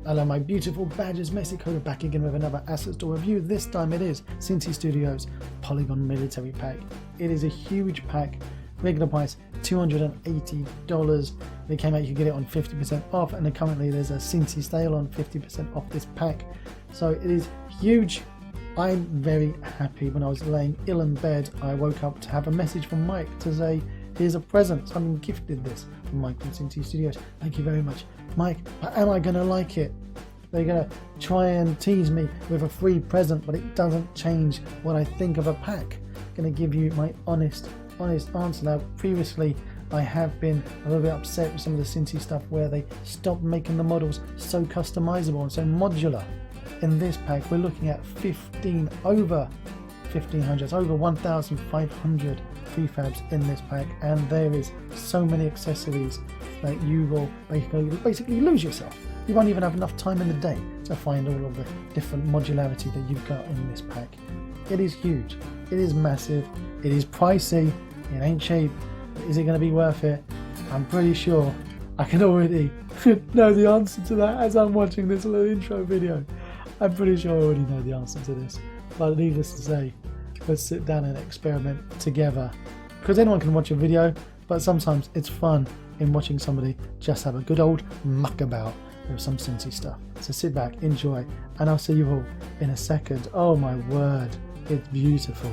Hello my beautiful badges, Mexico back again with another asset store review. This time it is Synty Studios Polygon Military pack. It is a huge pack, regular price $280. They came out, you can get it on 50% off, and then currently there's a Synty sale on 50% off this pack. So it is huge. I'm very happy. When I was laying ill in bed, I woke up to have a message from Mike to say, here's a present. I'm gifted this from Mike from Synty Studios. Thank you very much, Mike. But am I going to like it? They're going to try and tease me with a free present, but it doesn't change what I think of a pack. I'm going to give you my honest answer. Now, previously, I have been a little bit upset with some of the Synty stuff where they stopped making the models so customizable and so modular. In this pack, we're looking at over 1,500, it's over 1,500 prefabs in this pack, and there is so many accessories that you will basically lose yourself. You won't even have enough time in the day to find all of the different modularity that you've got in this pack. It is huge, it is massive, it is pricey, it ain't cheap. Is it going to be worth it? I'm pretty sure I can already know the answer to that as I'm watching this little intro video. I'm pretty sure I already know the answer to this, but needless to say, let's sit down and experiment together, because anyone can watch a video, but sometimes it's fun in watching somebody just have a good old muck about with some Synty stuff. So sit back, enjoy, and I'll see you all in a second. Oh my word, it's beautiful.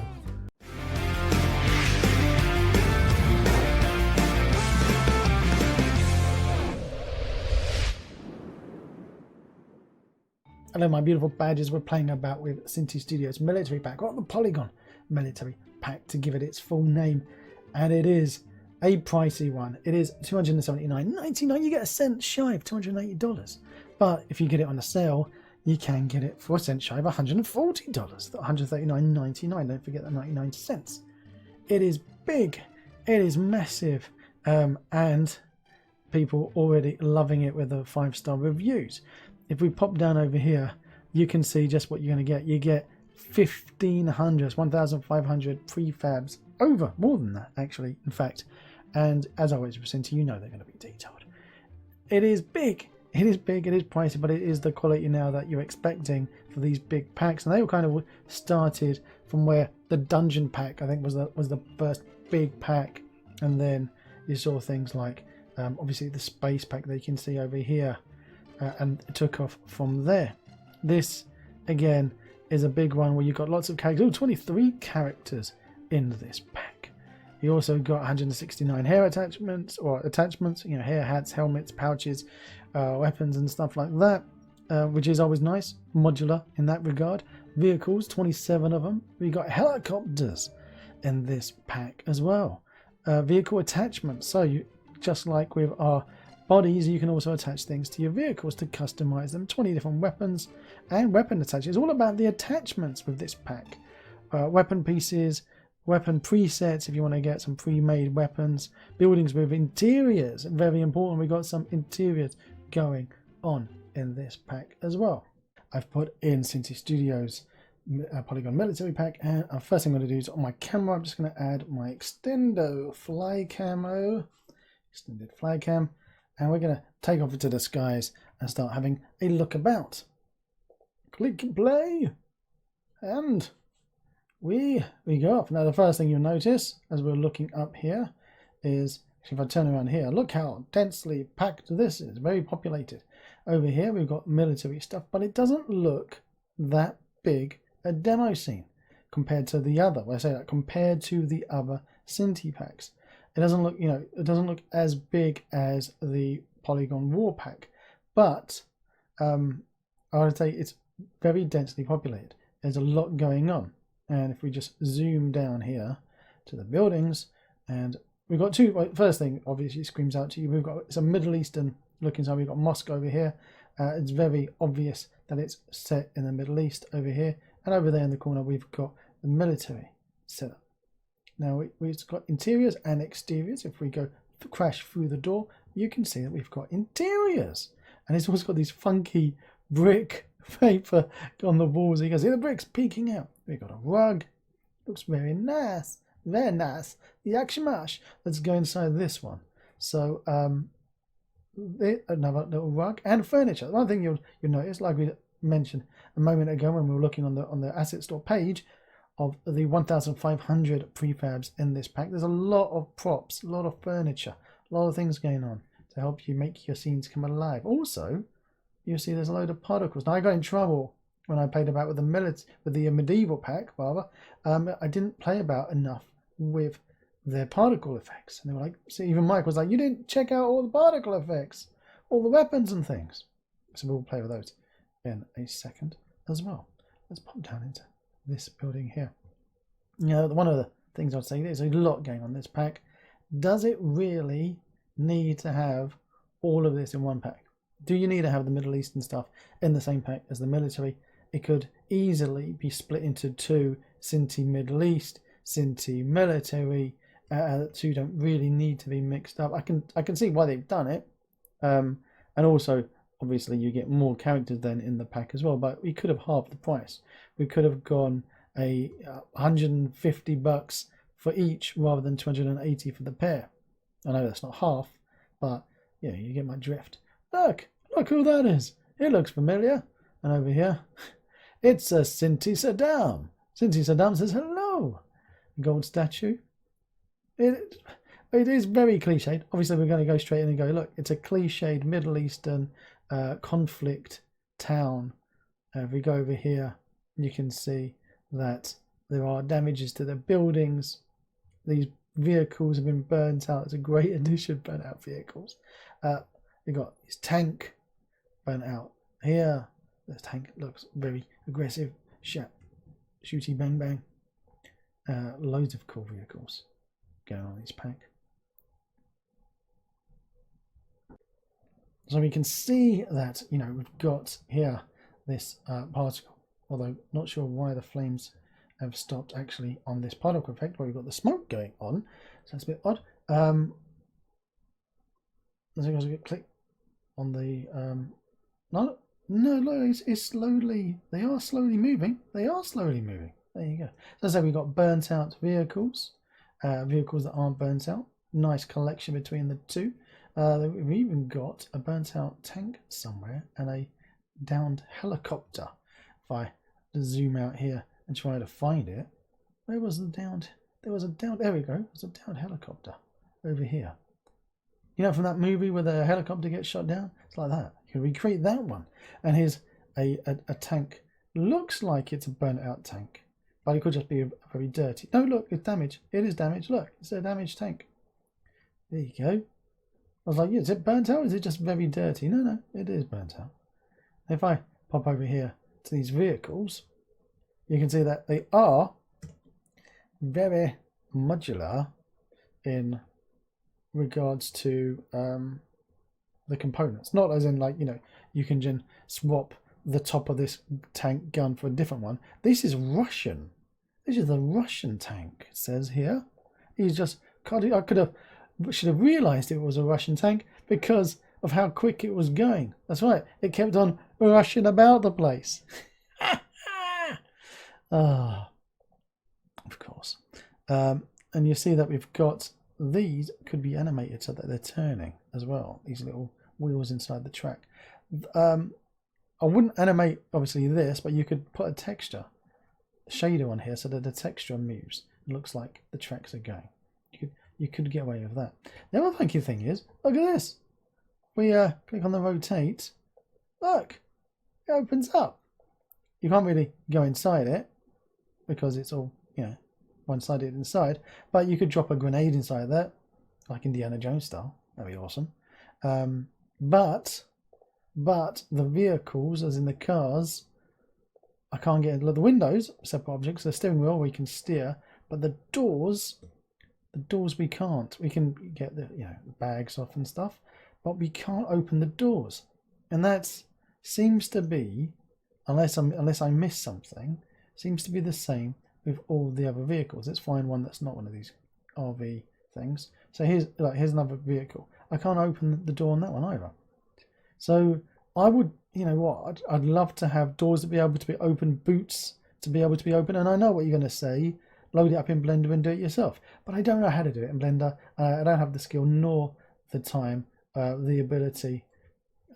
Hello my beautiful badges, we're playing about with Synty Studios Military Pack, or the Polygon Military Pack to give it its full name, and it is a pricey one. It is $279.99, you get a cent shy of $280, but if you get it on a sale, you can get it for a cent shy of $140, $139.99, don't forget that 99 cents. It is big, it is massive, and people already loving it with the 5-star reviews. If we pop down over here, you can see just what you're going to get. You get 1,500 prefabs, more than that actually, in fact. And as always with Synty, you know they're going to be detailed. It is big, it is pricey, but it is the quality now that you're expecting for these big packs. And they all kind of started from where the dungeon pack, I think, was the first big pack, and then you saw things like obviously the space pack that you can see over here. And it took off from there. This again is a big one where you've got lots of characters. 23 characters in this pack. You also got 169 hair attachments, you know, hair, hats, helmets, pouches, weapons and stuff like that, which is always nice, modular in that regard. Vehicles, 27 of them. We got helicopters in this pack as well. Vehicle attachments, so you, just like with our bodies, you can also attach things to your vehicles to customize them. 20 different weapons and weapon attachments. It's all about the attachments with this pack. Weapon pieces, weapon presets if you want to get some pre-made weapons. Buildings with interiors, very important. We got some interiors going on in this pack as well. I've put in Synty Studios Polygon Military Pack, and first thing I'm going to do is on my camera, I'm just going to add my extended fly cam, and we're going to take off into the skies and start having a look about. Click play, and we go up. Now the first thing you'll notice as we're looking up here is, if I turn around here, look how densely packed this is, very populated. Over here we've got military stuff, but it doesn't look that big a demo scene compared to the other. When I say that, compared to the other Synty packs. It doesn't look, you know, it doesn't look as big as the Polygon War pack, but I would say it's very densely populated. There's a lot going on, and if we just zoom down here to the buildings, and we've got two. Well, first thing obviously screams out to you. We've got some Middle Eastern looking side. We've got mosque over here. It's very obvious that it's set in the Middle East over here, and over there in the corner we've got the military setup. Now we've got interiors and exteriors. If we go crash through the door, you can see that we've got interiors, and it's also got these funky brick paper on the walls. You can see the bricks peeking out. We've got a rug, looks very nice, very nice. The action mash. Let's go inside this one. So another little rug and furniture. One thing you'll notice, like we mentioned a moment ago when we were looking on the asset store page, of the 1,500 prefabs in this pack, there's a lot of props, a lot of furniture, a lot of things going on to help you make your scenes come alive. Also, you'll see there's a load of particles. Now, I got in trouble when I played about with the medieval pack, rather. I didn't play about enough with their particle effects. And they were like, see, even Mike was like, you didn't check out all the particle effects, all the weapons and things. So we'll play with those in a second as well. Let's pop down into this building here. One of the things I'd say, there's a lot going on in this pack. Does it really need to have all of this in one pack? Do you need to have the Middle Eastern stuff in the same pack as the military? It could easily be split into two: Synty Middle East, Synty Military. Two don't really need to be mixed up. I can see why they've done it, and also obviously you get more characters then in the pack as well. But we could have halved the price. We could have gone a $150 for each rather than 280 for the pair. I know that's not half, but yeah, you get my drift. Look who that is. It looks familiar. And over here, it's a Synty Saddam. Synty Saddam says hello. Gold statue. It is very cliched. Obviously, we're going to go straight in and go, look, it's a cliched Middle Eastern conflict town. If we go over here, you can see that there are damages to the buildings. These vehicles have been burnt out. It's a great addition, burnt out vehicles. You've got this tank burnt out here. This tank looks very aggressive. Shooty bang bang. Loads of cool vehicles going on in this pack. So we can see that, we've got here this particle. Although not sure why the flames have stopped actually on this particle effect, where we've got the smoke going on. So that's a bit odd. Let's click on the no, it's slowly. They are slowly moving. There you go. So as I say, we've got burnt out vehicles, vehicles that aren't burnt out. Nice collection between the two. We've even got a burnt out tank somewhere and a downed helicopter. If I zoom out here and try to find it, where was the downed? There was a downed. There we go. There's a downed helicopter over here. From that movie where the helicopter gets shot down. It's like that. You can recreate that one. And here's a tank. Looks like it's a burnt out tank, but it could just be a very dirty. No, look, it's damaged. It is damaged. Look, it's a damaged tank. There you go. I was like, yeah, is it burnt out or is it just very dirty? No, it is burnt out. If I pop over here to these vehicles, you can see that they are very modular in regards to the components. Not as in you can just swap the top of this tank gun for a different one. This is Russian. This is the Russian tank, it says here. He's just, I should have realized it was a Russian tank because of how quick it was going. That's right, it kept on rushing about the place. Of course. And you see that we've got these could be animated so that they're turning as well, these little wheels inside the track. I wouldn't animate obviously this, but you could put a texture shader on here so that the texture moves. It looks like the tracks are going. You could get away with that. The other funky thing is, look at this. We click on the rotate. Look, it opens up. You can't really go inside it because it's all one-sided inside. But you could drop a grenade inside that, like Indiana Jones style. That'd be awesome. But the vehicles, as in the cars, I can't get into the windows, separate objects. The steering wheel we can steer, but the doors we can't. We can get the bags off and stuff, but we can't open the doors. And that seems to be, unless I miss something, seems to be the same with all the other vehicles. Let's find one that's not one of these RV things. So here's another vehicle. I can't open the door on that one either. So I would, I'd love to have doors to be able to be open, boots to be able to be open. And I know what you're going to say, load it up in Blender and do it yourself. But I don't know how to do it in Blender. I don't have the skill nor the time the ability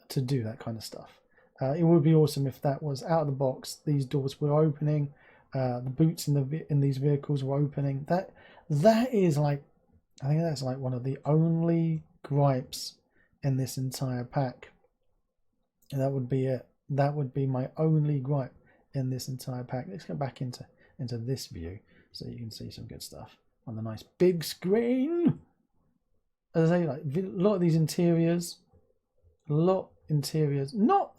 to do that kind of stuff. It would be awesome if that was out of the box. These doors were opening, the boots in these vehicles were opening. That is like, I think that's like one of the only gripes in this entire pack. And that would be it. That would be my only gripe in this entire pack. Let's go back into this view so you can see some good stuff on the nice big screen. As I say, like a lot of these interiors, not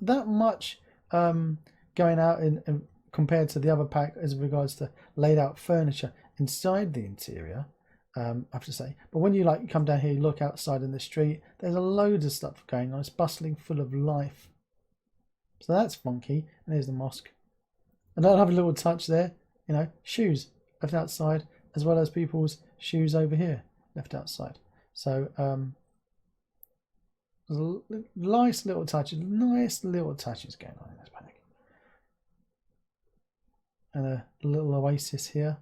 that much going out in compared to the other pack as regards to laid out furniture inside the interior. I have to say, but when you like come down here, you look outside in the street, there's a load of stuff going on. It's bustling, full of life. So that's funky. And here's the mosque. And I'll have a little touch there, you know, shoes left outside, as well as people's shoes over here left outside. So there's nice little touches going on in this pack. And a little oasis here,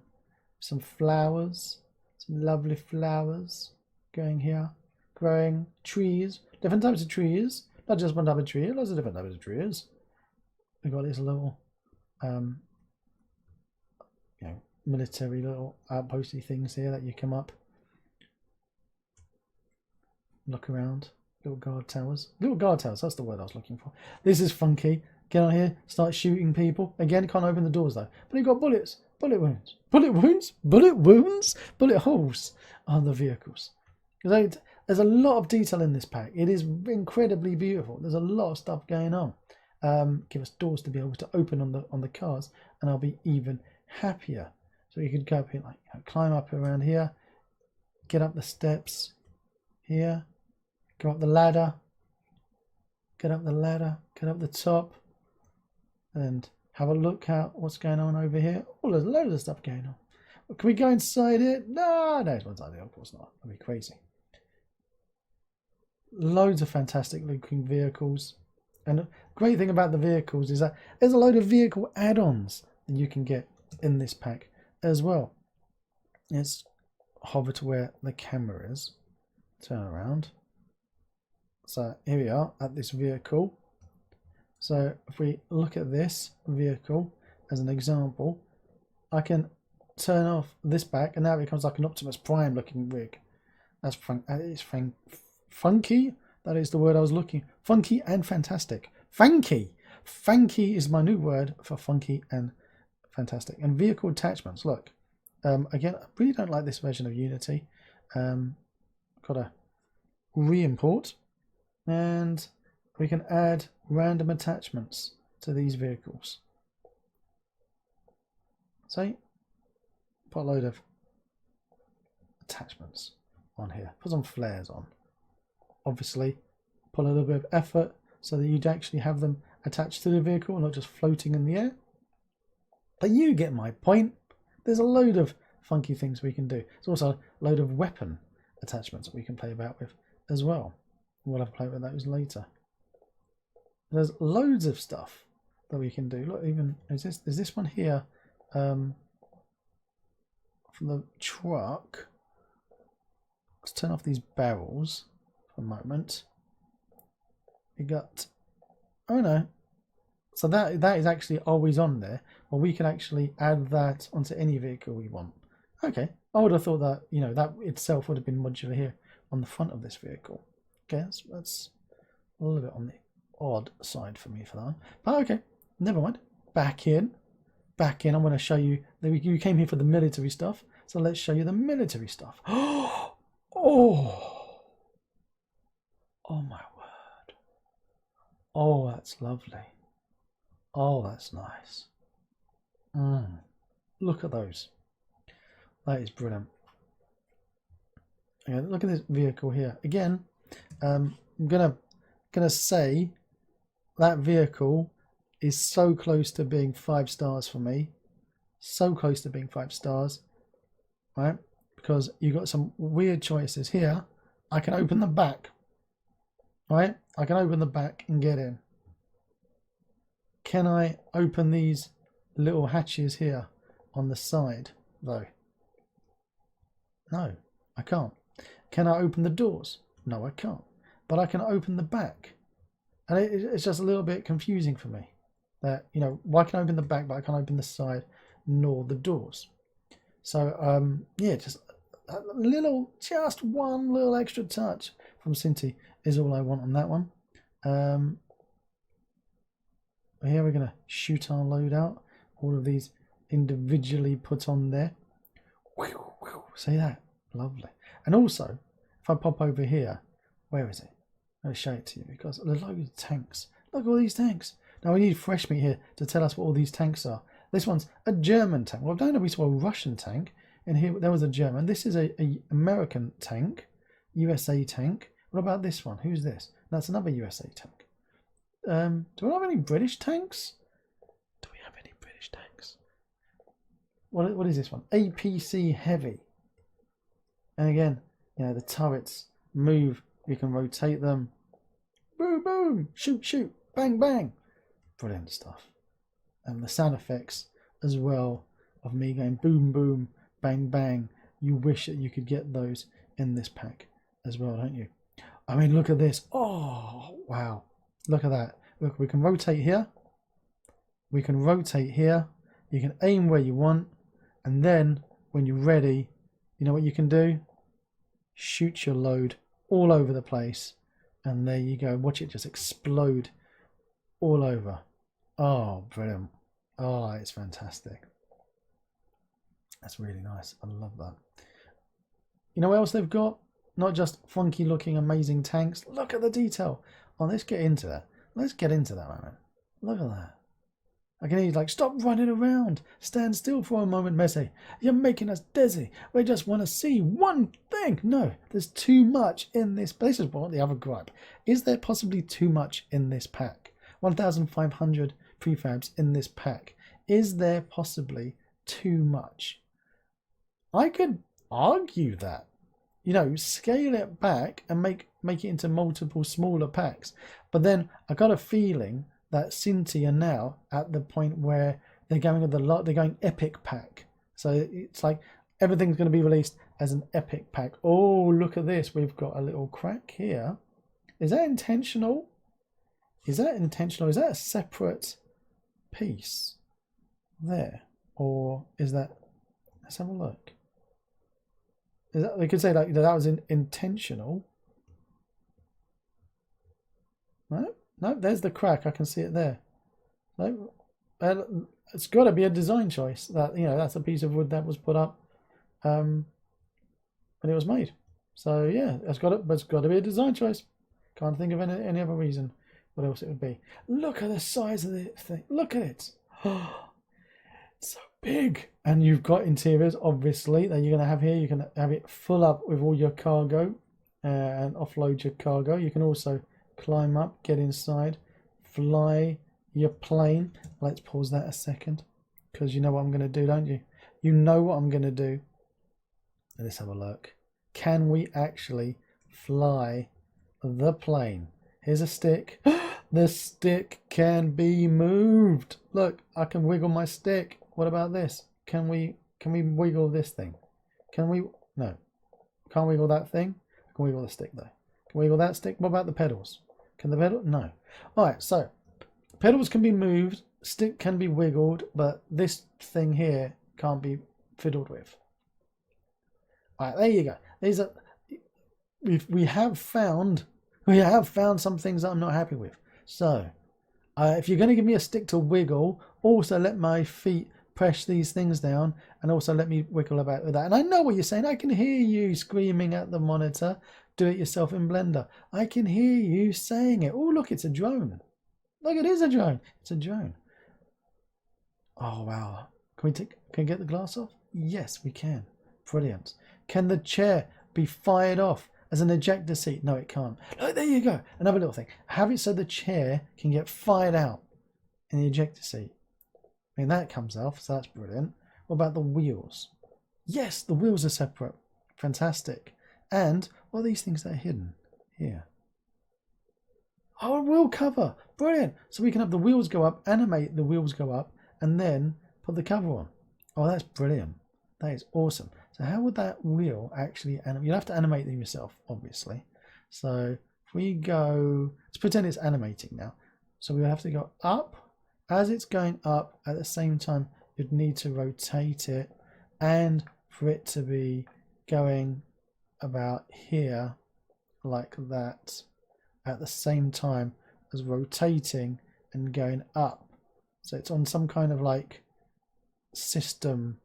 some flowers, some lovely flowers going here, growing trees, different types of trees, not just one type of tree, lots of different types of trees. We've got these little military little outposty things here that you come up, look around. Little guard towers, that's the word I was looking for. This is funky. Get on here, start shooting people. Again, can't open the doors though, but you've got bullets, bullet holes on the vehicles. There's a lot of detail in this pack. It is incredibly beautiful. There's a lot of stuff going on. Give us doors to be able to open on the cars, and I'll be even happier. So you could go up here, like climb up around here, get up the steps here, go up the ladder, get up the top, and have a look at what's going on over here. Oh, there's loads of stuff going on. Can we go inside it? No, it's one side, of course not. That'd be crazy. Loads of fantastic looking vehicles. And the great thing about the vehicles is that there's a load of vehicle add-ons that you can get in this pack as well. Let's hover to where the camera is. Turn around. So here we are at this vehicle. So if we look at this vehicle as an example, I can turn off this back and now it becomes like an Optimus Prime looking rig. That's funky. That is the word I was looking. Funky and fantastic. Funky is my new word for funky and fantastic. And vehicle attachments. Look, again, I really don't like this version of Unity. Got a re-import, and we can add random attachments to these vehicles. So put a load of attachments on here. Put some flares on. Obviously, put a little bit of effort so that you'd actually have them attached to the vehicle, not just floating in the air. But you get my point. There's a load of funky things we can do. There's also a load of weapon attachments that we can play about with as well. We'll have to play with those later. There's loads of stuff that we can do. Look, even there's this one here from the truck. Let's turn off these barrels for a moment. We got, oh no, so that is actually always on there. Well, we can actually add that onto any vehicle we want. Okay, I would have thought that, you know, that itself would have been modular here on the front of this vehicle. Okay, that's a little bit on the odd side for me for that. But okay, never mind. Back in. I'm going to show you that you came here for the military stuff. So let's show you the military stuff. Oh my word. Oh, that's lovely. Oh, that's nice. Look at those. That is brilliant. Okay, look at this vehicle here. Again, I'm gonna say that vehicle is so close to being 5 stars for me. So close to being 5 stars. Right? Because you got some weird choices here. I can open the back. Right? I can open the back and get in. Can I open these little hatches here on the side though? No, I can't. Can I open the doors? No, I can't. but I can open the back. And it's just a little bit confusing for me that, you know, why can I open the back, but I can't open the side nor the doors. So, yeah, just one little extra touch from Synty is all I want on that one. Here we're going to shoot our load out. All of these individually put on there. See that? Lovely. And also, if I pop over here, where is it? I'll show it to you because there's loads of tanks. Look at all these tanks. Now we need fresh meat here to tell us what all these tanks are. This one's a German tank. Well, I don't know if we saw a Russian tank. And here there was a German. This is a American tank, USA tank. What about this one? Who's this? That's another USA tank. Do we have any British tanks? Do we have any British tanks? What is this one? APC heavy. And again, you know, the turrets move. You can rotate them. Boom, boom, shoot, shoot, bang, bang. Brilliant stuff. And the sound effects as well of me going boom, boom, bang, bang. You wish that you could get those in this pack as well, don't you? I mean, look at this. Oh, wow. Look at that. Look, we can rotate here. We can rotate here. You can aim where you want. And then when you're ready, you know what you can do? Shoot your load all over the place. And there you go. Watch it just explode all over. Oh, brilliant. Oh, it's fantastic. That's really nice. I love that. You know what else they've got? Not just funky looking amazing tanks. Look at the detail. Oh, let's get into that. Let's get into that, man. Look at that. I can hear you like, stop running around. Stand still for a moment, Messi. You're making us dizzy. We just want to see one thing. No, there's too much in this. This is what the other gripe. Is there possibly too much in this pack? 1,500 prefabs in this pack. Is there possibly too much? I could argue that. You know, scale it back and make it into multiple smaller packs. But then I got a feeling that Synty are now at the point where they're going with they're going epic pack. So it's like everything's going to be released as an epic pack. Oh, look at this. We've got a little crack here. Is that intentional? Is that intentional? Is that a separate piece there? Or is that... Let's have a look. Is that, we could say like that was intentional. No, no, there's the crack. I can see it there. No, it's got to be a design choice. That, you know, that's a piece of wood that was put up, when it was made. So yeah, it's got to be a design choice. Can't think of any other reason what else it would be. Look at the size of the thing. Look at it. Oh, it's so big. And you've got interiors, obviously, that you're going to have here. You can have it full up with all your cargo and offload your cargo. You can also climb up, get inside, fly your plane. Let's pause that a second, because you know what I'm going to do, don't you? You know what I'm going to do. Let's have a look. Can we actually fly the plane? Here's a stick. The stick can be moved. Look, I can wiggle my stick. What about this? Can we wiggle this thing? Can we? No. Can't wiggle that thing. I can wiggle the stick though. Can we wiggle that stick? What about the pedals? Can the pedal? No. Alright, so pedals can be moved, stick can be wiggled, but this thing here can't be fiddled with. Alright, there you go. These are we have found some things that I'm not happy with. So if you're going to give me a stick to wiggle, also let my feet press these things down and also let me wiggle about with that. And I know what you're saying. I can hear you screaming at the monitor. Do it yourself in Blender. I can hear you saying it. Oh, look, it's a drone. Look, it is a drone. It's a drone. Oh, wow. Can we get the glass off? Yes, we can. Brilliant. Can the chair be fired off as an ejector seat? No, it can't. Oh, there you go. Another little thing. Have it so the chair can get fired out in the ejector seat. I mean, that comes off, so that's brilliant. What about the wheels? Yes, the wheels are separate. Fantastic. And what are these things that are hidden here? Oh, a wheel cover. Brilliant. So we can have the wheels go up, animate the wheels go up, and then put the cover on. Oh, that's brilliant. That is awesome. So how would that wheel actually animate? You'll have to animate them yourself, obviously. So if we go, let's pretend it's animating now. So we have to go up. As it's going up, at the same time, you'd need to rotate it, and for it to be going about here like that at the same time as rotating and going up. So it's on some kind of like system,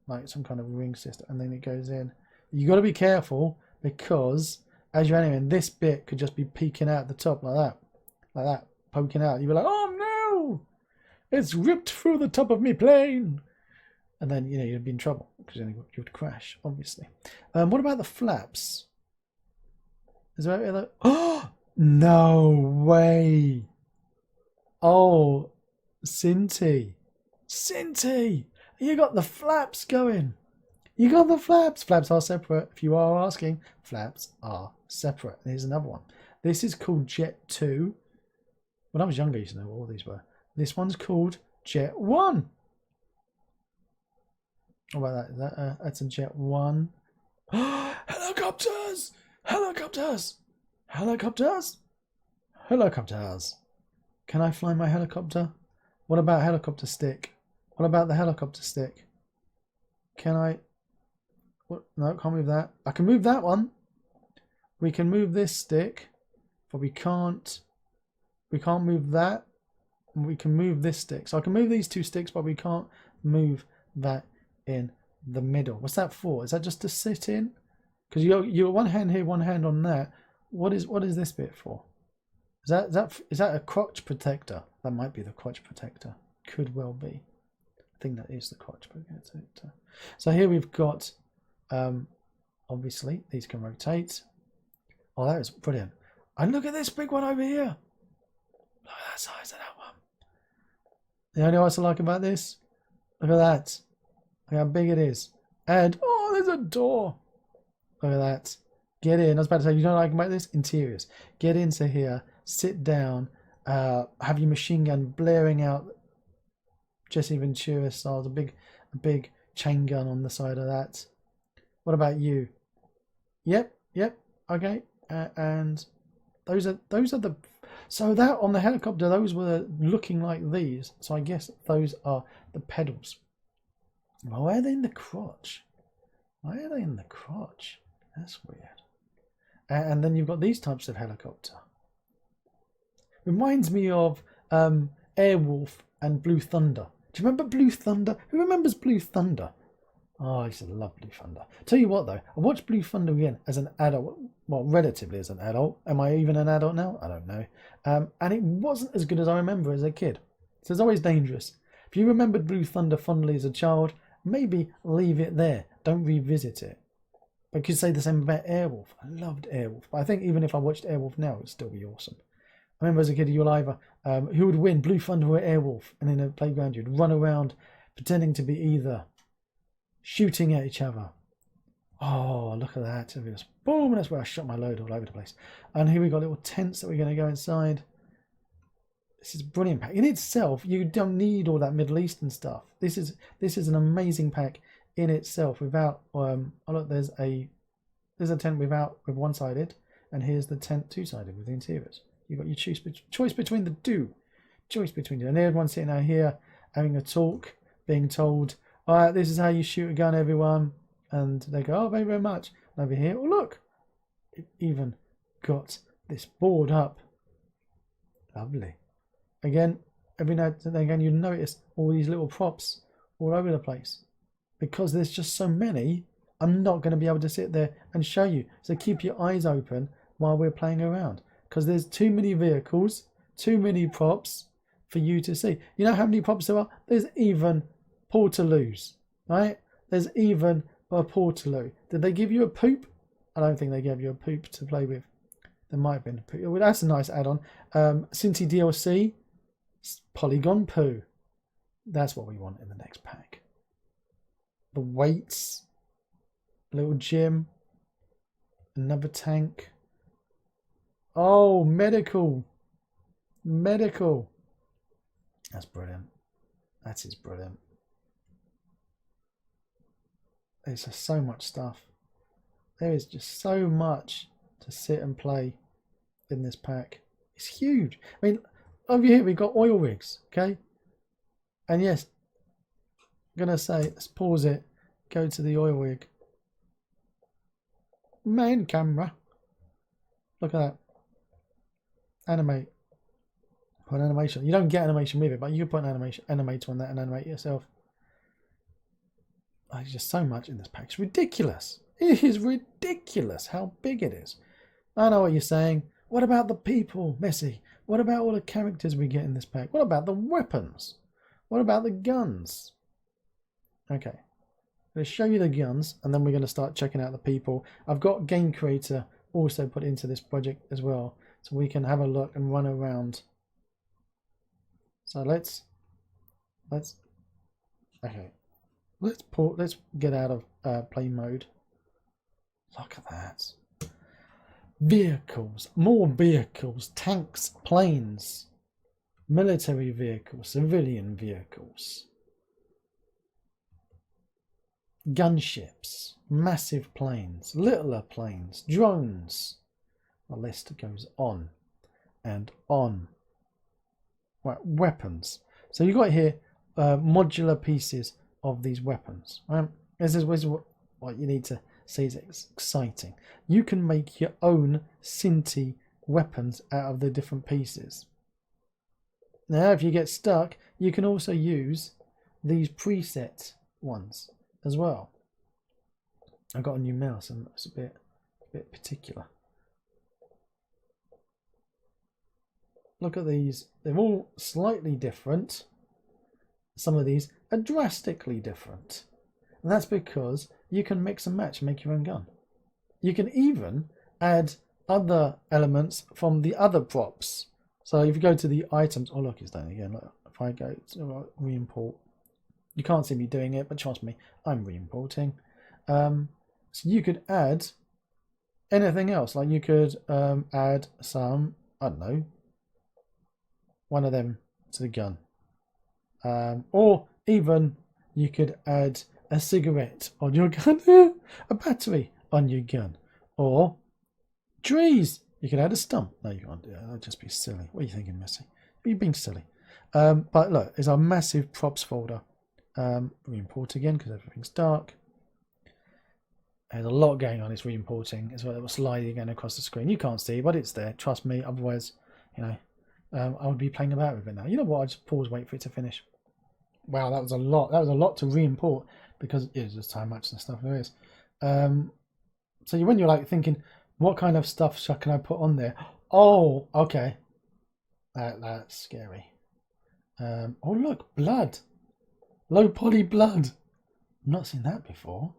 like some kind of ring system, and then it goes in. You got to be careful, because as you're animating, this bit could just be peeking out the top like that, poking out. You'd be like, oh no, it's ripped through the top of me plane. And then, you know, you'd be in trouble, because then you would crash, obviously. What about the flaps? Is there any other? Oh, no way. Oh, Synty, you got the flaps going. You got the flaps. Flaps are separate. If you are asking, flaps are separate. Here's another one. This is called Jet 2. When I was younger, I used to know what all these were. This one's called Jet 1. What about that? Is that that's a Jet 1. Helicopters! Helicopters! Helicopters! Helicopters! Can I fly my helicopter? What about helicopter stick? What about the helicopter stick? Can I? What? No, can't move that. I can move that one. We can move this stick, but we can't. We can't move that. We can move this stick. So I can move these two sticks, but we can't move that in the middle. What's that for? Is that just to sit in? Because you got one hand here, one hand on that. What is this bit for? Is that a crotch protector? That might be the crotch protector. Could well be. I think that is the crotch protector. So here we've got, obviously these can rotate. Oh, that is brilliant. And look at this big one over here. Look at that size of that one. The only what I like about this, look at that. Look how big it is. And oh, there's a door. Look at that. Get in. I was about to say, you don't like about this? Interiors. Get into here. Sit down. Have your machine gun blaring out. Jesse Ventura style. A big chain gun on the side of that. What about you? Yep. Okay. And those are the. So that on the helicopter, those were looking like these. So I guess those are the pedals. Why are they in the crotch? Why are they in the crotch? That's weird. And then you've got these types of helicopter. Reminds me of Airwolf and Blue Thunder. Do you remember Blue Thunder? Who remembers Blue Thunder? Oh, I used to love Blue Thunder. Tell you what though, I watched Blue Thunder again as an adult. Well, relatively as an adult. Am I even an adult now? I don't know. And it wasn't as good as I remember as a kid. So it's always dangerous. If you remembered Blue Thunder fondly as a child, maybe leave it there. Don't revisit it. I could say the same about Airwolf. I loved Airwolf. But I think even if I watched Airwolf now, it would still be awesome. I remember as a kid, you'll either, who would win, Blue Thunder or Airwolf? And in a playground, you'd run around pretending to be either, shooting at each other. Oh, look at that. It was boom, and that's where I shot my load all over the place. And here we got little tents that we're going to go inside. This is a brilliant pack. In itself, you don't need all that Middle Eastern stuff. This is an amazing pack in itself without oh look, there's a tent with one-sided, and here's the tent two-sided with the interiors. You've got your choice between the two. And everyone's sitting out here having a talk, being told, all right, this is how you shoot a gun, everyone. And they go, oh, very, very much. And over here, oh, look, it even got this board up. Lovely. Again, every now and then again, you notice all these little props all over the place. Because there's just so many, I'm not going to be able to sit there and show you. So keep your eyes open while we're playing around. Because there's too many vehicles, too many props for you to see. You know how many props there are? There's even portaloos, right? There's even a portaloo. Did they give you a poop? I don't think they gave you a poop to play with. There might have been a poop. Well, that's a nice add-on. Synty DLC, Polygon poo. That's what we want in the next pack. The weights, little gym, another tank. Oh, medical. That's brilliant. That is brilliant. There's just so much stuff. There is just so much to sit and play in this pack. It's huge. I mean, over here we've got oil rigs, okay? And yes, I'm going to say, let's pause it, go to the oil rig. Main camera. Look at that. Animate. Put an animation. You don't get animation with it, but you can put an animator on that and animate yourself. Oh, there's just so much in this pack. It's ridiculous. It is ridiculous how big it is. I know what you're saying. What about the people, Messi? What about all the characters we get in this pack? What about the weapons? What about the guns? Okay. I'm going to show you the guns, and then we're going to start checking out the people. I've got Game Creator also put into this project as well, so we can have a look and run around. So let's get out of play mode. Look at that. Vehicles, more vehicles, tanks, planes, military vehicles, civilian vehicles, gunships, massive planes, littler planes, drones. The list goes on and on. Right, weapons. So you've got here modular pieces of these weapons. Right? This is what you need to see is exciting. You can make your own Synty weapons out of the different pieces. Now, if you get stuck, you can also use these preset ones as well. I've got a new mouse and it's a bit particular. Look at these. They're all slightly different. Some of these are drastically different. And that's because you can mix and match and make your own gun. You can even add other elements from the other props. So if you go to the items, oh look, it's done again. Look, if I go to re-import, you can't see me doing it, but trust me, I'm re-importing. So you could add anything else. Like you could add some, I don't know, one of them to the gun. Or even you could add a cigarette on your gun, a battery on your gun, or trees. You can add a stump. No, you can't do that. That'd just be silly. What are you thinking, Messi? You're being silly. But look, it's our massive props folder. Re-import again because everything's dark. There's a lot going on. It's re-importing as well. It was sliding again across the screen. You can't see, but it's there. Trust me. Otherwise, you know, I would be playing about with it now. You know what? I just pause, wait for it to finish. Wow, that was a lot. That was a lot to re-import because it's just how much and stuff there is. So when you're like thinking, what kind of stuff can I put on there? Oh, okay. That's scary. Oh look, blood. Low poly blood. I've not seen that before.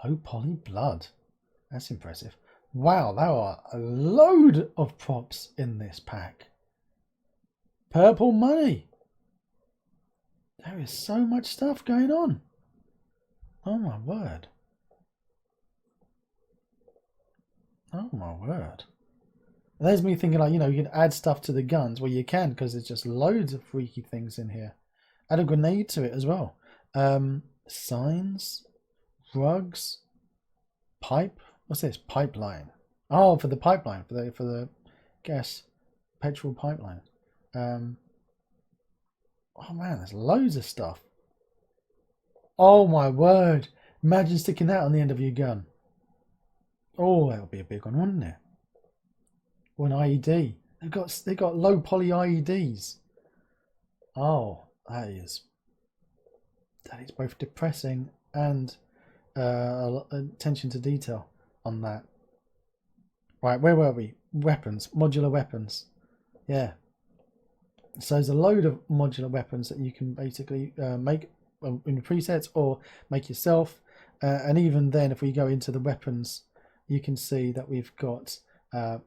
Low poly blood. That's impressive. Wow, there are a load of props in this pack. Purple money. There is so much stuff going on. Oh my word. Oh my word. There's me thinking like, you know, you can add stuff to the guns. Well, you can because there's just loads of freaky things in here. Add a grenade to it as well. Signs, rugs, pipe. What's this? Pipeline. Oh, for the pipeline, for the gas, petrol pipeline. Oh man, there's loads of stuff. Oh my word. Imagine sticking that on the end of your gun. Oh, that would be a big one, wouldn't it? Or an IED. They've got low poly IEDs. Oh, that is both depressing and attention to detail on that. Right, where were we? Weapons, modular weapons. Yeah. So there's a load of modular weapons that you can basically make in presets or make yourself. And even then, if we go into the weapons, you can see that we've got a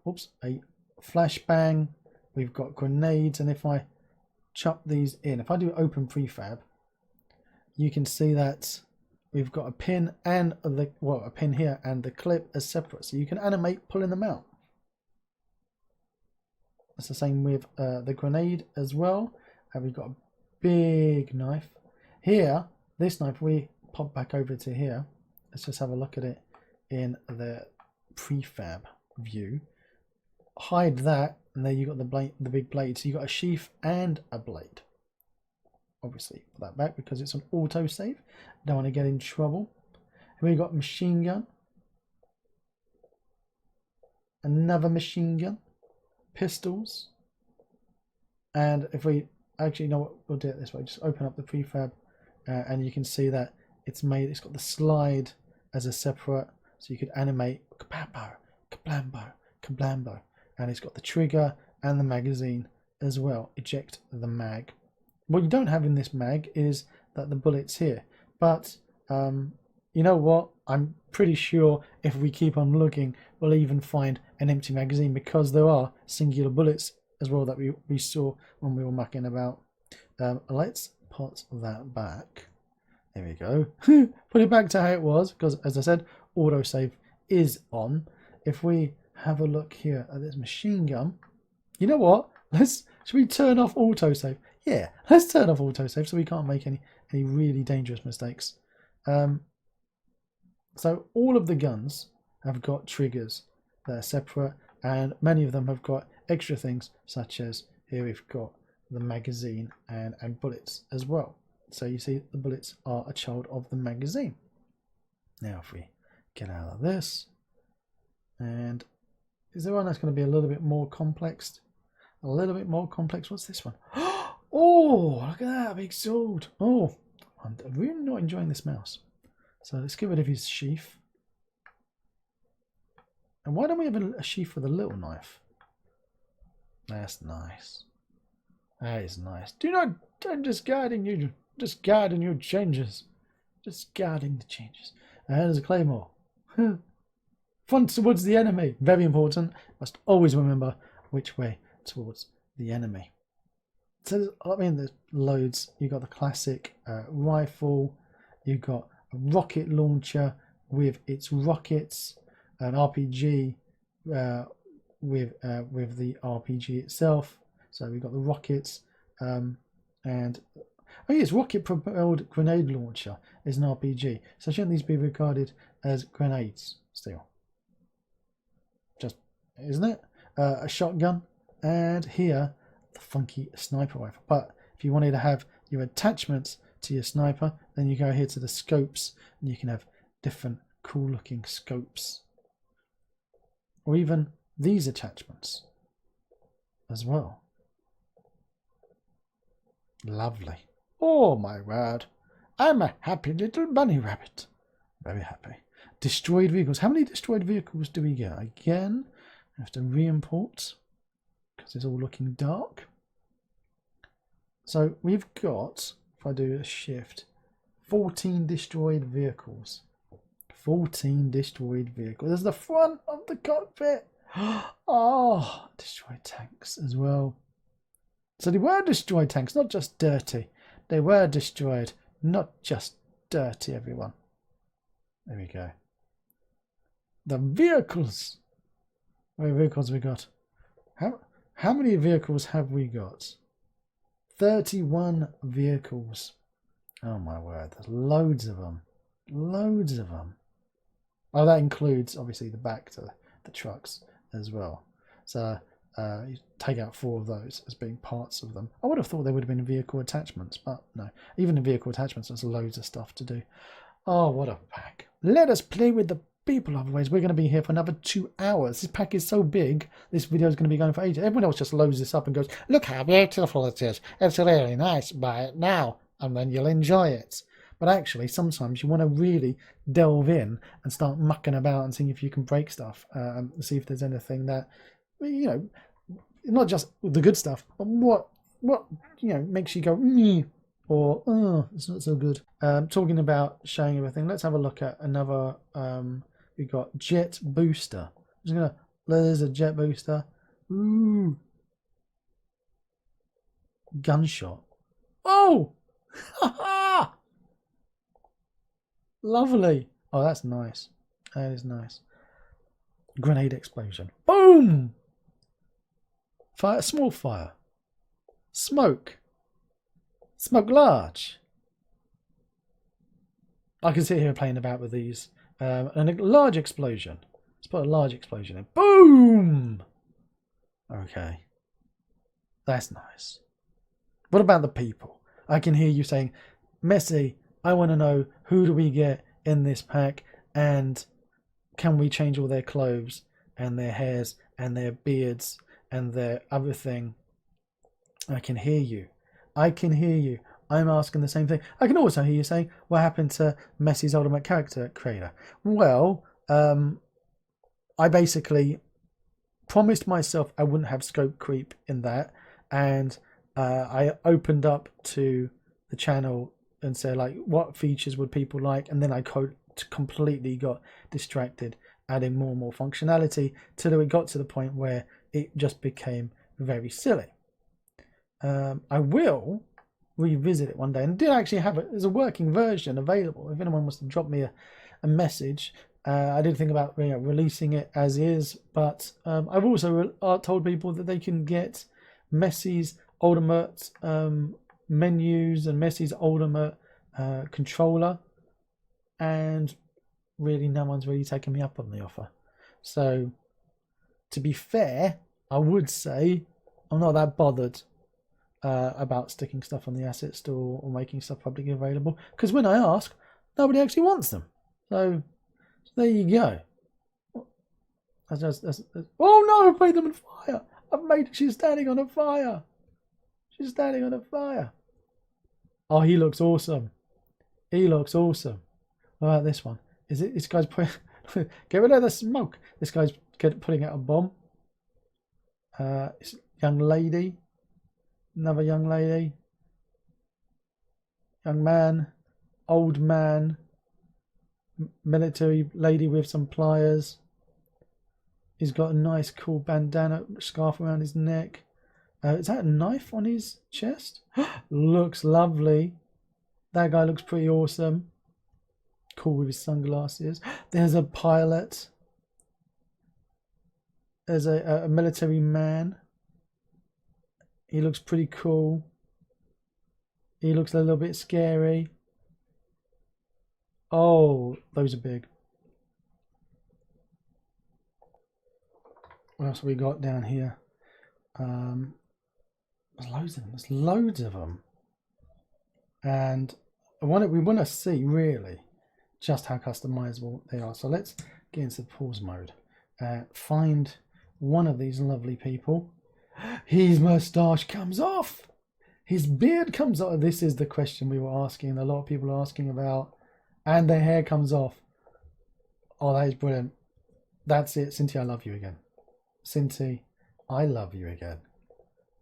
flashbang, we've got grenades, and if I chuck these in, if I do open prefab, you can see that we've got a pin and a pin here and the clip as separate, so you can animate pulling them out. It's the same with the grenade as well. And we've got a big knife here. This knife, we pop back over to here. Let's just have a look at it in the prefab. view, hide that, and there you got the big blade. So you got a sheath and a blade. Obviously, put that back because it's an autosave. Don't want to get in trouble. And we got machine gun, another machine gun, pistols, and if we actually know what, we'll do it this way. Just open up the prefab, and you can see that it's made. It's got the slide as a separate, so you could animate kablambo, kablambo, kablambo, and it's got the trigger and the magazine as well. Eject the mag. What you don't have in this mag is that the bullet's here, but you know what? I'm pretty sure if we keep on looking, we'll even find an empty magazine, because there are singular bullets as well that we saw when we were mucking about. Let's put that back. There we go. Put it back to how it was, because as I said, autosave is on. If we have a look here at this machine gun, you know what? Should we turn off autosave? Yeah, let's turn off autosave so we can't make any really dangerous mistakes. So all of the guns have got triggers that are separate, and many of them have got extra things, such as here we've got the magazine and bullets as well. So you see the bullets are a child of the magazine. Now if we get out of this, and is there one that's going to be a little bit more complex? A little bit more complex. What's this one? Oh, look at that big sword. Oh, I'm really not enjoying this mouse. So let's get rid of his sheath. And why don't we have a sheath with a little knife? That's nice. That is nice. I'm just guarding you. Just guarding your changes. Just guarding the changes. And there's a claymore. Front towards the enemy. Very important. Must always remember which way towards the enemy. So I mean, there's loads. You got the classic rifle. You got a rocket launcher with its rockets, an RPG with the RPG itself. So we've got the rockets, and oh yes, rocket propelled grenade launcher is an RPG. So shouldn't these be regarded as grenades still? Just isn't it? A shotgun, and here the funky sniper rifle. But if you wanted to have your attachments to your sniper, then you go here to the scopes, and you can have different cool looking scopes, or even these attachments as well. Lovely. Oh my word, I'm a happy little bunny rabbit. Very happy. Destroyed vehicles. How many destroyed vehicles do we get? Again, I have to re-import because it's all looking dark. So we've got, if I do a shift, 14 destroyed vehicles. 14 destroyed vehicles. There's the front of the cockpit. Oh, destroyed tanks as well. So they were destroyed tanks, not just dirty. They were destroyed, not just dirty, everyone. There we go. The vehicles. How many vehicles have we got? How many vehicles have we got? 31 vehicles. Oh my word, there's loads of them. Loads of them. Oh, that includes obviously the back to the trucks as well. So you take out 4 of those as being parts of them. I would have thought there would have been vehicle attachments, but no. Even in vehicle attachments, there's loads of stuff to do. Oh, what a pack. Let us play with the people, otherwise we're going to be here for another 2 hours. This pack is so big, this video is going to be going for ages. Everyone else just loads this up and goes, look how beautiful it is. It's really nice. Buy it now, and then you'll enjoy it. But actually, sometimes you want to really delve in and start mucking about and seeing if you can break stuff, and see if there's anything that, you know, not just the good stuff, but what you know makes you go, or oh, it's not so good. Talking about showing everything, let's have a look at another. We've got jet booster. There's a jet booster. Ooh, gunshot. Oh, lovely. Oh, that's nice. That is nice. Grenade explosion. Boom. Fire, small fire. Smoke. Smoke large. I can sit here playing about with these. And a large explosion. put a large explosion in. Boom! Okay. That's nice. What about the people? I can hear you saying, Messi, I want to know who do we get in this pack, and can we change all their clothes and their hairs and their beards and their other thing? I can hear you. I can hear you. I'm asking the same thing. I can also hear you saying, what happened to Messi's ultimate character creator? Well, I basically promised myself I wouldn't have scope creep in that, and I opened up to the channel and said, like, what features would people like, and then I completely got distracted adding more and more functionality till it got to the point where it just became very silly. I will revisit it one day, and did actually have it. There's a working version available if anyone wants to drop me a message. I did think about releasing it as is, but I've also told people that they can get Messi's ultimate menus and Messi's ultimate controller, and really no one's really taken me up on the offer. So to be fair, I would say I'm not that bothered about sticking stuff on the asset store or making stuff publicly available, because when I ask, nobody actually wants them. So there you go. Oh no, I've made them on fire. She's standing on a fire. She's standing on a fire. Oh, he looks awesome. He looks awesome. What about this one? Is it this guy's putting get rid of the smoke? This guy's putting out a bomb. Young lady. Another young lady. Young man. Old man. Military lady with some pliers. He's got a nice cool bandana scarf around his neck. Is that a knife on his chest? Looks lovely. That guy looks pretty awesome. Cool with his sunglasses. There's a pilot. There's a military man. He looks pretty cool. He looks a little bit scary. Oh, those are big. What else have we got down here? There's loads of them. There's loads of them. And we want to see really just how customizable they are. So let's get into pause mode. Find one of these lovely people. His moustache comes off. His beard comes off. This is the question we were asking. A lot of people are asking about. And their hair comes off. Oh, that is brilliant. That's it. Synty, I love you again. Synty, I love you again.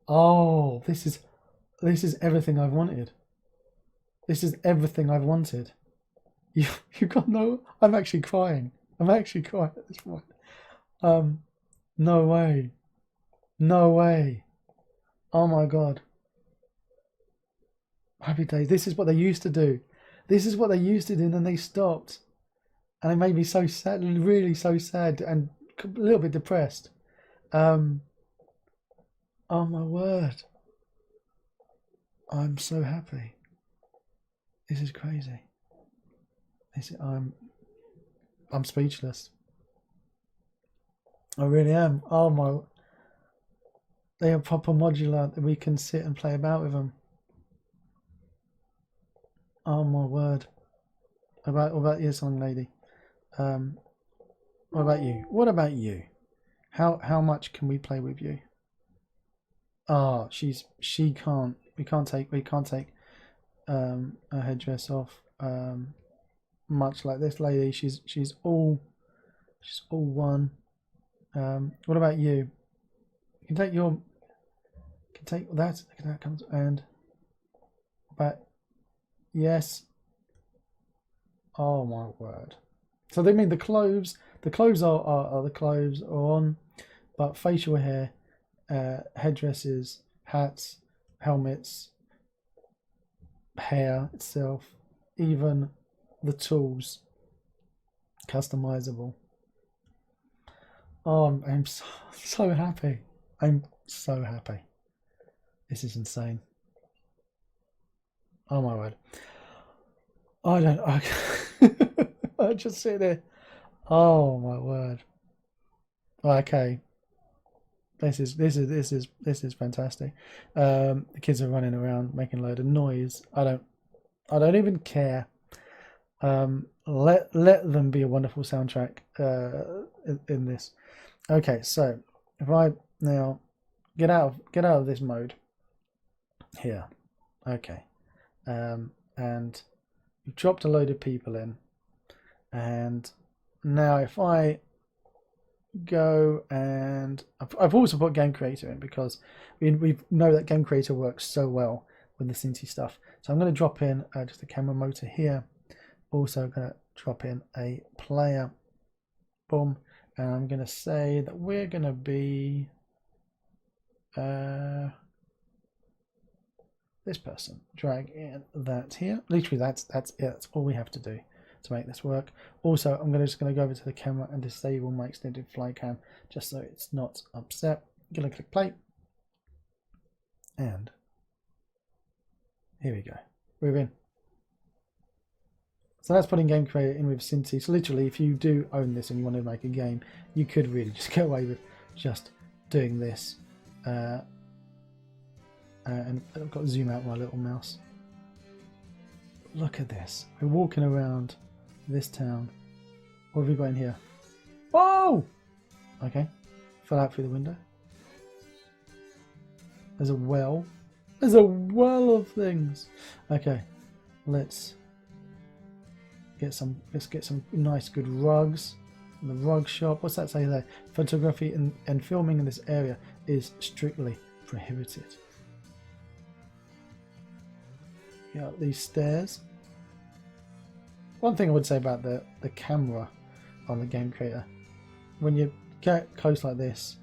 Oh, this is everything I've wanted. This is everything I've wanted. You got no. I'm actually crying. I'm actually crying at this point. No way. No way. Oh my god. Happy days. This is what they used to do. This is what they used to do, and then they stopped. And it made me so sad, really so sad, and a little bit depressed. Oh my word. I'm so happy. This is crazy. I'm speechless. I really am. Oh my. They are proper modular that we can sit and play about with them. Oh my word. What about you, young lady? What about you? What about you? How much can we play with you? Oh, we can't take her headdress off. Much like this lady, she's all one. What about you? You can take that. That comes and but yes. Oh my word. So they mean the clothes are the clothes are on, but facial hair, headdresses, hats, helmets, hair itself, even the tools, customizable. Oh, I'm so happy. I'm so happy. This is insane. Oh my word. I just sit there. Oh my word. Okay. This is fantastic. The kids are running around making a load of noise. I don't even care. Let them be a wonderful soundtrack in this. Okay, so if I now get out of this mode here. Okay, and you've dropped a load of people in, and now if I go and I've also put Game Creator in because we know that Game Creator works so well with the Synty stuff. So I'm going to drop in just a camera motor here. Also going to drop in a player. Boom. And I'm going to say that we're going to be this person. Drag in that here. Literally that's it. That's all we have to do to make this work. Also, I'm just going to go over to the camera and disable my extended fly cam just so it's not upset. I'm going to click play. And here we go. We're in. So that's putting Game Creator in with Synty. So literally, if you do own this and you want to make a game, you could really just get away with just doing this. And I've got to zoom out my little mouse. Look at this. We're walking around this town. What have we got in here? Oh! Okay. Fell out through the window. There's a well. There's a well of things. Okay. Let's get some nice good rugs. The rug shop. What's that say there? Photography and filming in this area is strictly prohibited. Yeah, these stairs. One thing I would say about the camera on the Game Creator, when you get close like this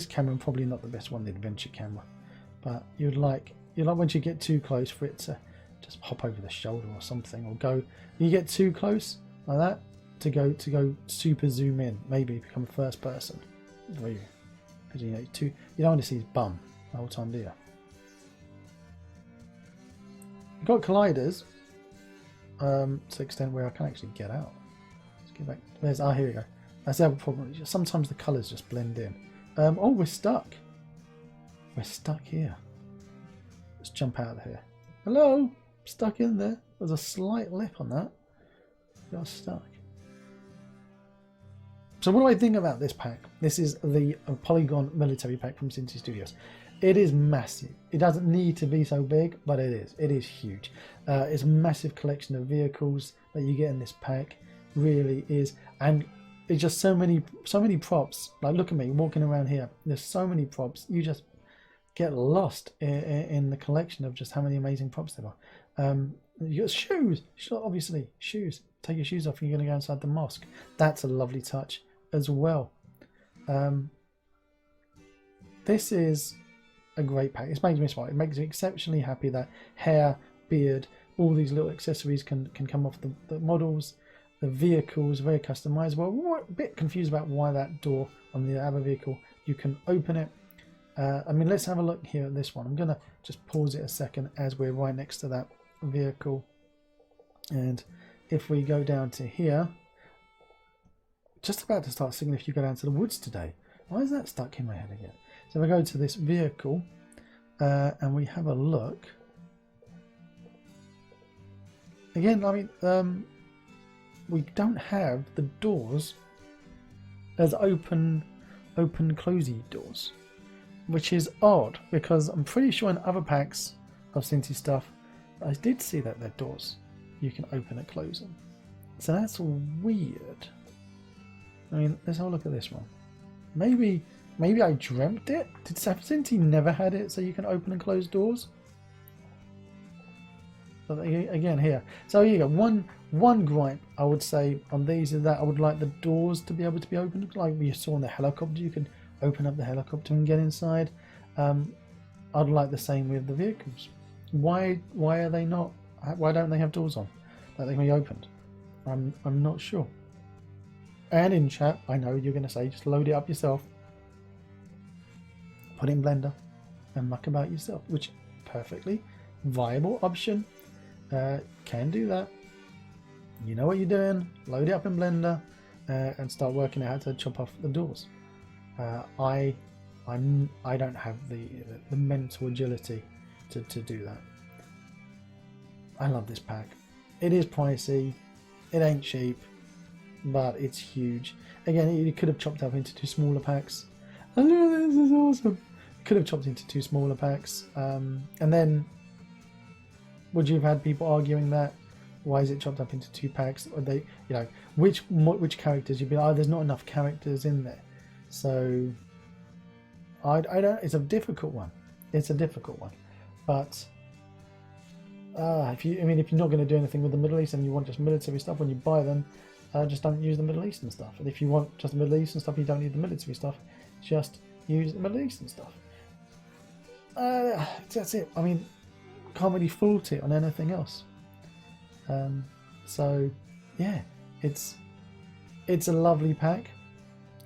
camera probably not the best one, the adventure camera, but you'd like once you get too close for it to just hop over the shoulder or something, or go. You get too close like that to go super zoom in, maybe become a first person view, because you don't want to see his bum the whole time, do you? You've got colliders. To the extent where I can actually get out. Let's get back. Here we go. That's the other problem. Sometimes the colours just blend in. Oh, we're stuck. We're stuck here. Let's jump out of here. Hello? Stuck in there. There's a slight lip on that. Got stuck. So what do I think about this pack? This is the Polygon Military pack from Synty Studios. It is massive. It doesn't need to be so big, but it is. It is huge. It's a massive collection of vehicles that you get in this pack. Really is, and it's just so many props. Like, look at me walking around here. There's so many props. You just get lost in the collection of just how many amazing props there are. You got shoes. Obviously, shoes. Take your shoes off and you're going to go inside the mosque. That's a lovely touch as well. This is a great pack. It makes me smile. It makes me exceptionally happy that hair, beard, all these little accessories can come off the models. The vehicle is very customizable. I'm a bit confused about why that door on the other vehicle, you can open it. I mean, let's have a look here at this one. I'm going to just pause it a second as we're right next to that vehicle. And if we go down to here, just about to start singing If You Go Down to the Woods Today. Why is that stuck in my head again? So we go to this vehicle and we have a look. Again, I mean, we don't have the doors as open closey doors, which is odd because I'm pretty sure in other packs of Synty stuff, I did see that they're doors you can open and close them. So that's weird. I mean, let's have a look at this one. Maybe I dreamt it? Did Synty never had it so you can open and close doors? But again here. So you got one gripe I would say on these is that I would like the doors to be able to be opened. Like we saw in the helicopter, you can open up the helicopter and get inside. I'd like the same with the vehicles. Why are they not? Why don't they have doors on that they can be opened? I'm not sure. And in chat, I know you're going to say just load it up yourself. Put it in Blender and muck about yourself, which perfectly viable option. Can do that. You know what you're doing. Load it up in Blender and start working out how to chop off the doors. I don't have the mental agility to do that. I love this pack. It is pricey, it ain't cheap, but it's huge. Again, you could have chopped up into 2 smaller packs. Oh, this is awesome. Could have chopped into 2 smaller packs, and then would you have had people arguing that? Why is it chopped up into 2 packs? Or they, you know, which characters you'd be like, oh, there's not enough characters in there. So I don't. It's a difficult one. It's a difficult one, but if you're not going to do anything with the Middle East and you want just military stuff, when you buy them, just don't use the Middle Eastern stuff. And if you want just the Middle Eastern stuff, you don't need the military stuff. Just use the Middle Eastern stuff. That's it. I mean, can't really fault it on anything else. So yeah, it's a lovely pack.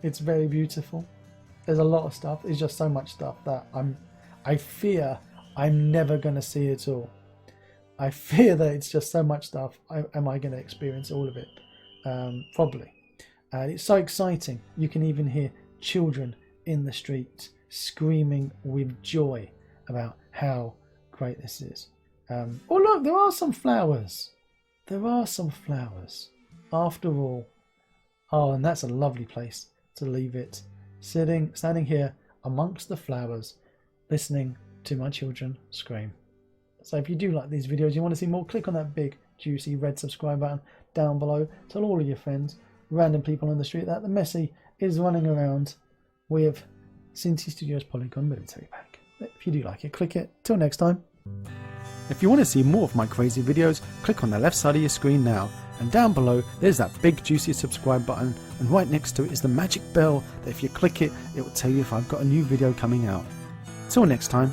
It's very beautiful. There's a lot of stuff. There's just so much stuff that I fear I'm never going to see it all. I fear that it's just so much stuff. Am I going to experience all of it? Probably. It's so exciting. You can even hear children in the street screaming with joy about how great this is. Oh look, there are some flowers. There are some flowers. After all. Oh, and that's a lovely place to leave it. Standing here amongst the flowers, listening to my children scream. So if you do like these videos, you want to see more, click on that big juicy red subscribe button down below. Tell all of your friends, random people on the street, that the Messi is running around with Synty Studios Polygon Military Pack. If you do like it, click it. Till next time. If you want to see more of my crazy videos, click on the left side of your screen now, and down below there's that big juicy subscribe button, and right next to it is the magic bell that if you click it, it will tell you if I've got a new video coming out. Till next time.